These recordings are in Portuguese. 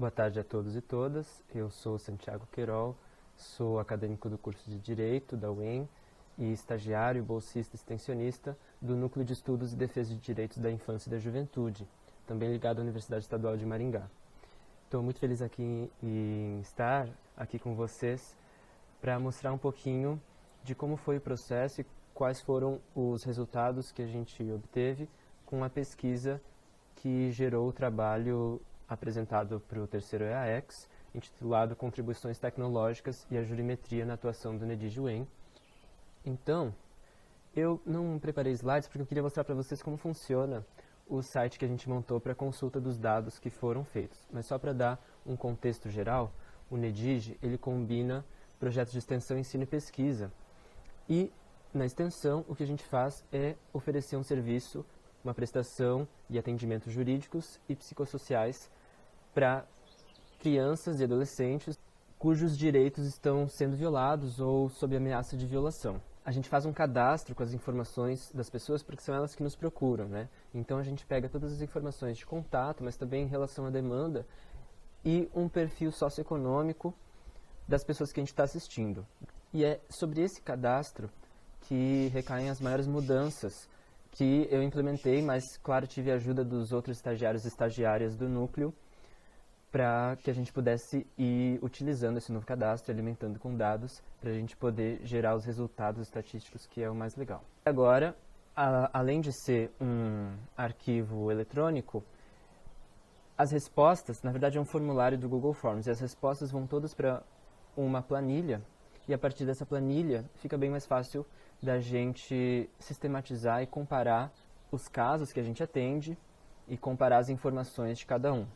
Boa tarde a todos e todas. Eu sou Santiago Queirol, sou acadêmico do curso de Direito da UEM e estagiário, bolsista e extensionista do Núcleo de Estudos e Defesa de Direitos da Infância e da Juventude, também ligado à Universidade Estadual de Maringá. Estou muito feliz em estar aqui com vocês para mostrar um pouquinho de como foi o processo e quais foram os resultados que a gente obteve com a pesquisa que gerou o trabalho apresentado para o terceiro EAEX, intitulado Contribuições Tecnológicas e a Jurimetria na Atuação do NEDIG-UEM. Então, eu não preparei slides porque eu queria mostrar para vocês como funciona o site que a gente montou para a consulta dos dados que foram feitos. Mas só para dar um contexto geral, o NEDIG ele combina projetos de extensão, ensino e pesquisa. E, na extensão, o que a gente faz é oferecer um serviço, uma prestação e atendimentos jurídicos e psicossociais para crianças e adolescentes cujos direitos estão sendo violados ou sob ameaça de violação. A gente faz um cadastro com as informações das pessoas porque são elas que nos procuram, né? Então a gente pega todas as informações de contato, mas também em relação à demanda e um perfil socioeconômico das pessoas que a gente está assistindo. E é sobre esse cadastro que recaem as maiores mudanças que eu implementei, mas, claro, tive a ajuda dos outros estagiários e estagiárias do núcleo para que a gente pudesse ir utilizando esse novo cadastro, alimentando com dados, para a gente poder gerar os resultados estatísticos, que é o mais legal. Agora, além de ser um arquivo eletrônico, as respostas, na verdade é um formulário do Google Forms, e as respostas vão todas para uma planilha, e a partir dessa planilha fica bem mais fácil da gente sistematizar e comparar os casos que a gente atende e comparar as informações de cada um.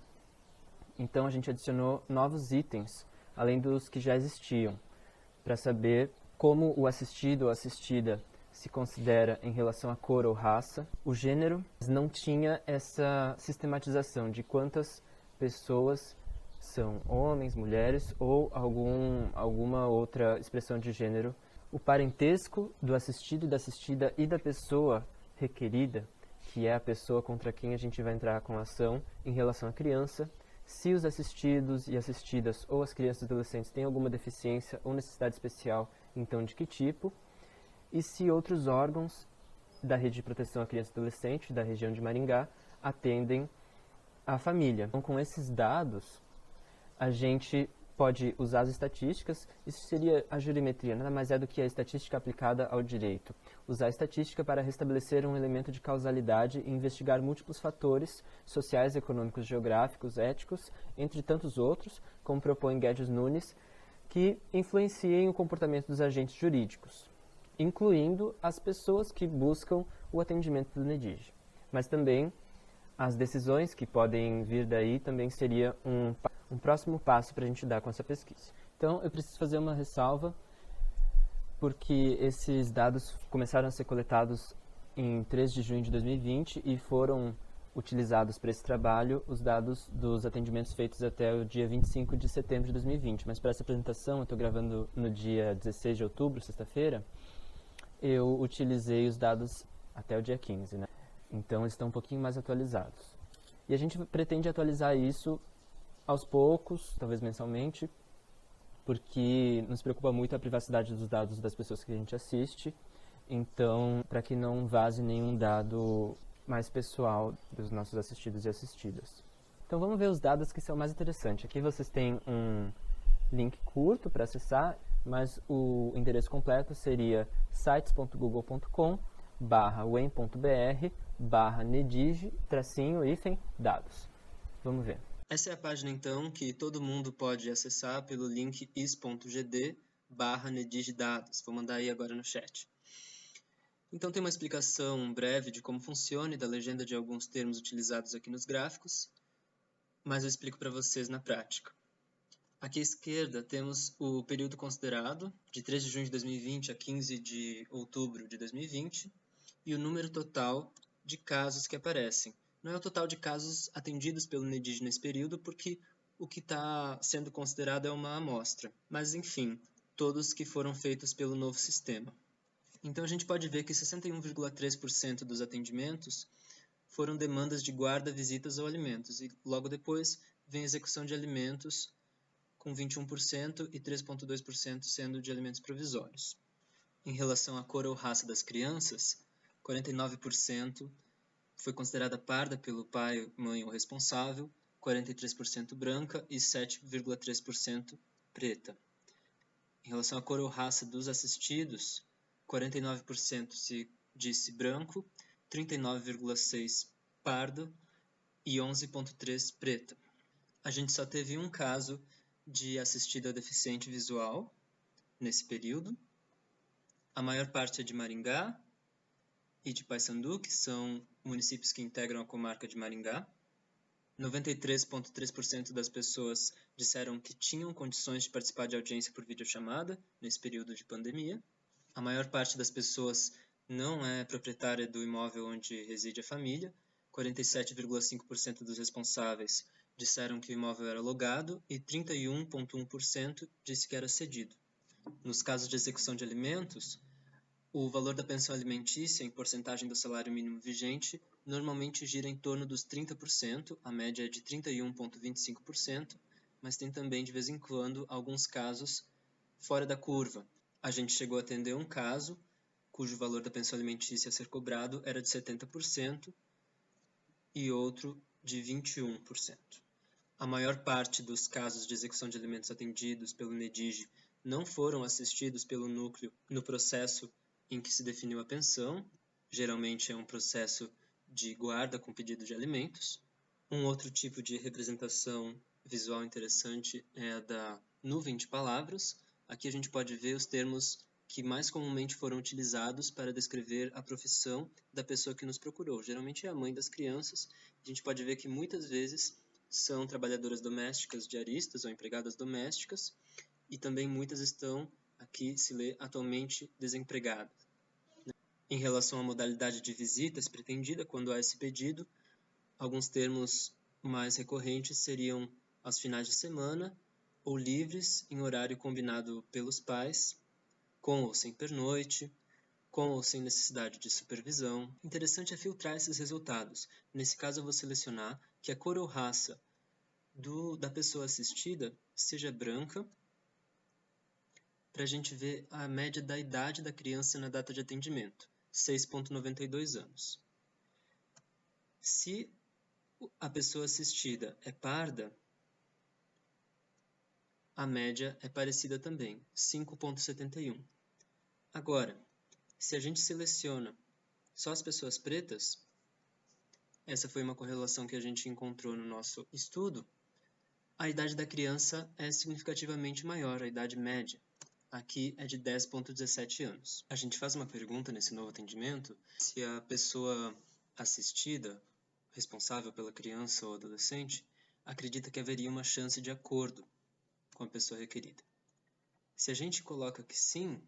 Então a gente adicionou novos itens, além dos que já existiam, para saber como o assistido ou assistida se considera em relação à cor ou raça. O gênero não tinha essa sistematização de quantas pessoas são homens, mulheres ou alguma outra expressão de gênero. O parentesco do assistido e da assistida e da pessoa requerida, que é a pessoa contra quem a gente vai entrar com a ação em relação à criança, se os assistidos e assistidas ou as crianças e adolescentes têm alguma deficiência ou necessidade especial, então de que tipo, e se outros órgãos da Rede de Proteção à Criança e Adolescente, da região de Maringá, atendem a família. Então, com esses dados, a gente pode usar as estatísticas. Isso seria a jurimetria, nada mais é do que a estatística aplicada ao direito. Usar a estatística para restabelecer um elemento de causalidade e investigar múltiplos fatores sociais, econômicos, geográficos, éticos, entre tantos outros, como propõe Guedes Nunes, que influenciem o comportamento dos agentes jurídicos, incluindo as pessoas que buscam o atendimento do NEDIG. Mas também as decisões que podem vir daí também seria um próximo passo para a gente dar com essa pesquisa. Então, eu preciso fazer uma ressalva, porque esses dados começaram a ser coletados em 3 de junho de 2020 e foram utilizados para esse trabalho os dados dos atendimentos feitos até o dia 25 de setembro de 2020. Mas para essa apresentação, eu estou gravando no dia 16 de outubro, sexta-feira, eu utilizei os dados até o dia 15, né? Então, eles estão um pouquinho mais atualizados. E a gente pretende atualizar isso aos poucos, talvez mensalmente, porque nos preocupa muito a privacidade dos dados das pessoas que a gente assiste, então, para que não vaze nenhum dado mais pessoal dos nossos assistidos e assistidas. Então, vamos ver os dados que são mais interessantes. Aqui vocês têm um link curto para acessar, mas o endereço completo seria sites.google.com/uem.br/nedig-dados. Vamos ver. Essa é a página, então, que todo mundo pode acessar pelo link is.gd/nedig-dados. Vou mandar aí agora no chat. Então, tem uma explicação breve de como funciona e da legenda de alguns termos utilizados aqui nos gráficos, mas eu explico para vocês na prática. Aqui à esquerda temos o período considerado, de 3 de junho de 2020 a 15 de outubro de 2020, e o número total de casos que aparecem. Não é o total de casos atendidos pelo NEDIG nesse período, porque o que está sendo considerado é uma amostra. Mas, enfim, todos que foram feitos pelo novo sistema. Então, a gente pode ver que 61,3% dos atendimentos foram demandas de guarda, visitas ou alimentos, e logo depois vem a execução de alimentos com 21% e 3,2% sendo de alimentos provisórios. Em relação à cor ou raça das crianças, 49% foi considerada parda pelo pai, mãe ou responsável, 43% branca e 7,3% preta. Em relação à cor ou raça dos assistidos, 49% se disse branco, 39,6% pardo e 11,3% preta. A gente só teve um caso de assistida deficiente visual nesse período. A maior parte é de Maringá e de Paysandu, que são municípios que integram a comarca de Maringá. 93,3% das pessoas disseram que tinham condições de participar de audiência por videochamada nesse período de pandemia. A maior parte das pessoas não é proprietária do imóvel onde reside a família. 47,5% dos responsáveis disseram que o imóvel era alugado e 31,1% disse que era cedido. Nos casos de execução de alimentos, o valor da pensão alimentícia em porcentagem do salário mínimo vigente normalmente gira em torno dos 30%, a média é de 31,25%, mas tem também, de vez em quando, alguns casos fora da curva. A gente chegou a atender um caso cujo valor da pensão alimentícia a ser cobrado era de 70% e outro de 21%. A maior parte dos casos de execução de alimentos atendidos pelo NEDIGE não foram assistidos pelo núcleo no processo em que se definiu a pensão, geralmente é um processo de guarda com pedido de alimentos. Um outro tipo de representação visual interessante é a da nuvem de palavras. Aqui a gente pode ver os termos que mais comumente foram utilizados para descrever a profissão da pessoa que nos procurou. Geralmente é a mãe das crianças. A gente pode ver que muitas vezes são trabalhadoras domésticas, diaristas ou empregadas domésticas, e também muitas estão, aqui se lê, atualmente desempregadas. Em relação à modalidade de visitas pretendida quando há esse pedido, alguns termos mais recorrentes seriam aos finais de semana ou livres em horário combinado pelos pais, com ou sem pernoite, com ou sem necessidade de supervisão. Interessante é filtrar esses resultados. Nesse caso, eu vou selecionar que a cor ou raça da pessoa assistida seja branca, para a gente ver a média da idade da criança na data de atendimento, 6,92 anos. Se a pessoa assistida é parda, a média é parecida também, 5,71. Agora, se a gente seleciona só as pessoas pretas, essa foi uma correlação que a gente encontrou no nosso estudo, a idade da criança é significativamente maior, a idade média. Aqui é de 10,17 anos. A gente faz uma pergunta nesse novo atendimento, se a pessoa assistida, responsável pela criança ou adolescente, acredita que haveria uma chance de acordo com a pessoa requerida. Se a gente coloca que sim,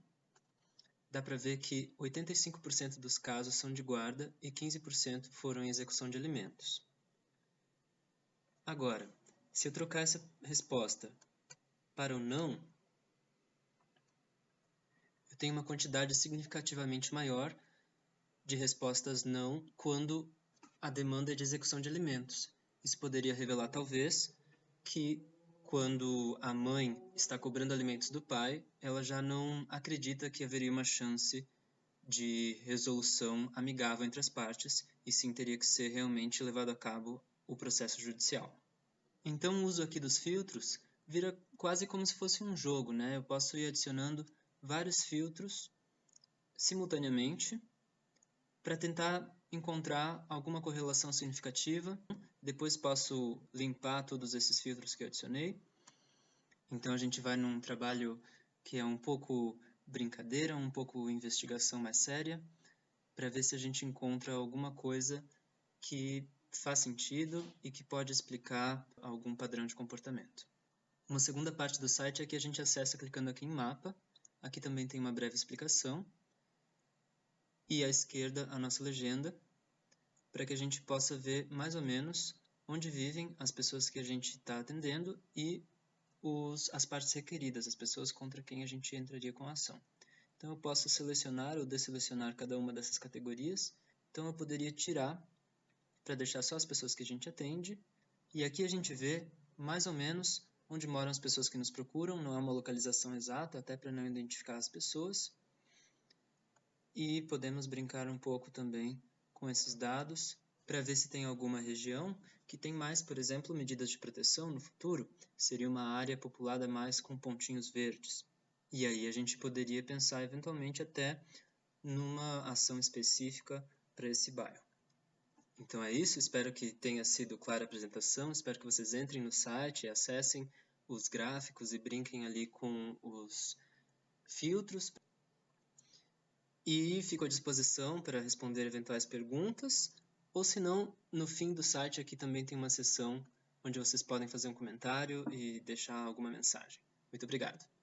dá para ver que 85% dos casos são de guarda e 15% foram em execução de alimentos. Agora, se eu trocar essa resposta para o não, eu tenho uma quantidade significativamente maior de respostas não quando a demanda é de execução de alimentos. Isso poderia revelar, talvez, que quando a mãe está cobrando alimentos do pai, ela já não acredita que haveria uma chance de resolução amigável entre as partes, e sim teria que ser realmente levado a cabo o processo judicial. Então, o uso aqui dos filtros vira quase como se fosse um jogo, né? Eu posso ir adicionando vários filtros simultaneamente para tentar encontrar alguma correlação significativa. Depois posso limpar todos esses filtros que eu adicionei. Então a gente vai num trabalho que é um pouco brincadeira, um pouco investigação mais séria, para ver se a gente encontra alguma coisa que faz sentido e que pode explicar algum padrão de comportamento. Uma segunda parte do site é que a gente acessa clicando aqui em mapa. Aqui também tem uma breve explicação. E à esquerda a nossa legenda, para que a gente possa ver mais ou menos onde vivem as pessoas que a gente está atendendo e as partes requeridas, as pessoas contra quem a gente entraria com a ação. Então eu posso selecionar ou desselecionar cada uma dessas categorias. Então eu poderia tirar para deixar só as pessoas que a gente atende. E aqui a gente vê mais ou menos onde moram as pessoas que nos procuram, não é uma localização exata, até para não identificar as pessoas. E podemos brincar um pouco também com esses dados para ver se tem alguma região que tem mais, por exemplo, medidas de proteção no futuro. Seria uma área populada mais com pontinhos verdes. E aí a gente poderia pensar eventualmente até numa ação específica para esse bairro. Então é isso, espero que tenha sido clara a apresentação, espero que vocês entrem no site e acessem os gráficos e brinquem ali com os filtros. E fico à disposição para responder eventuais perguntas, ou se não, no fim do site aqui também tem uma seção onde vocês podem fazer um comentário e deixar alguma mensagem. Muito obrigado.